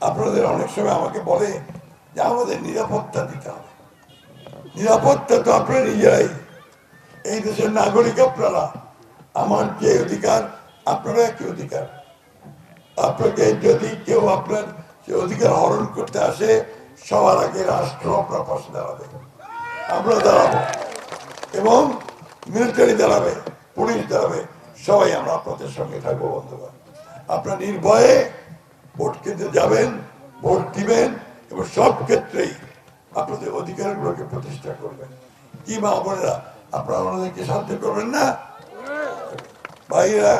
আপনাদের অনেক সময় আমাকে বলে যে আমাদের নিরাপত্তা দিতে হবে। নিরাপত্তা তো আপনারা নিজেরাই, এই দেশের নাগরিক আপনারা, আমার যে অধিকার আপনারা একই অধিকার। আপনাকে যদি কেউ আপনার সে অধিকার হরণ করতে আসে, সবার আগে রাষ্ট্র আপনার পাশে দাঁড়াবে, আমরা দাঁড়াবো, এবং মিলিটারি দাঁড়াবে, পুলিশ দাঁড়াবে, সবাই আমরা আপনাদের সঙ্গে থাকবো। বন্ধুগণ, আপনারা নির্ভয়ে ভোট কেন্দ্রে যাবেন, ভোট দিবেন, এবং সব ক্ষেত্রেই আপনাদের অধিকারগুলোকে প্রতিষ্ঠা করবেন। কি মা বোনেরা, আপনারা আমাদেরকে সাহায্য করবেন না? ভাইরা,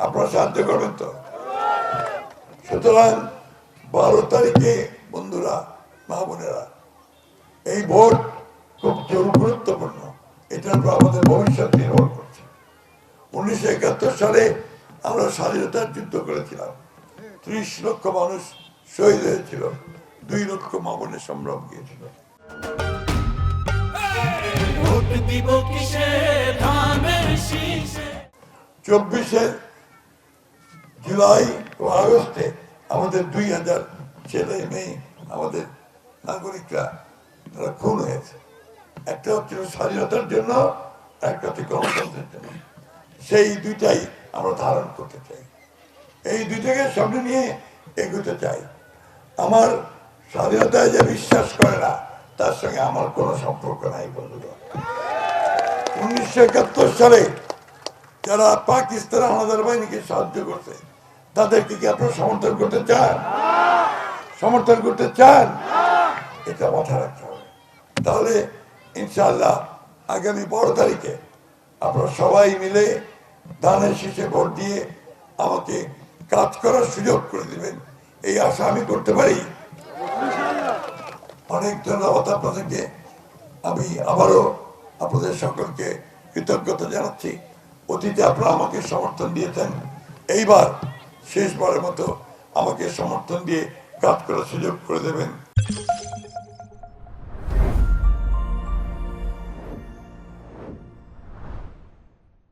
আপনারা সাহায্য করবেন তো? সুতরাং 12 তারিখে বন্ধুরা, মা বোনেরা, এই ভোট খুব গুরুত্বপূর্ণ। এটার উপর আমাদের ভবিষ্যৎ নির্ভর করছে। 1971 সালে আমরা স্বাধীনতার যুদ্ধ করেছিলাম, 30 লক্ষ মানুষ শহীদ হয়েছিল, 2 লক্ষ মা বোনের সম্ভ্রম গিয়েছিল। 24শে জুলাই ও আগস্টে আমাদের 2000 ছেলে মেয়ে, আমাদের নাগরিকরা, তারা খুন হয়েছে। একটা হচ্ছিল স্বাধীনতার জন্য, একটা হচ্ছে গণতন্ত্রের জন্য। সেই দুইটাই আমরা ধারণ করতে চাই, এই দুইটাকে সামনে নিয়ে এগোতে চাই। আমার স্বাধীনতায় যে বিশ্বাস করে না, তার সঙ্গে আমার কোনো সম্পর্ক নাই। বন্ধুগণ, 1971 সালে যারা পাকিস্তান হানাদার বাহিনীকে সাহায্য করছে, তাদেরকে কি আপনারা সমর্থন করতে চান? সমর্থন করতে চান? এটা মাথায় রাখতে হবে। তাহলে ইনশাআল্লাহ আগামী 12 তারিখে আপনারা সবাই মিলে ধানের শীষে ভোট দিয়ে আমাকে কাজ করার সুযোগ করে দিবেন, এই আশা আমি করতে পারি। অনেক ধন্যবাদ আপনাদেরকে। আমি আবারও আপনাদের সকলকে কৃতজ্ঞতা জানাচ্ছি। অতীতে আপনারা আমাকে সমর্থন দিয়েছেন, এইবার শেষবারের মতো আমাকে সমর্থন দিয়ে কাজ করার সুযোগ করে দেবেন।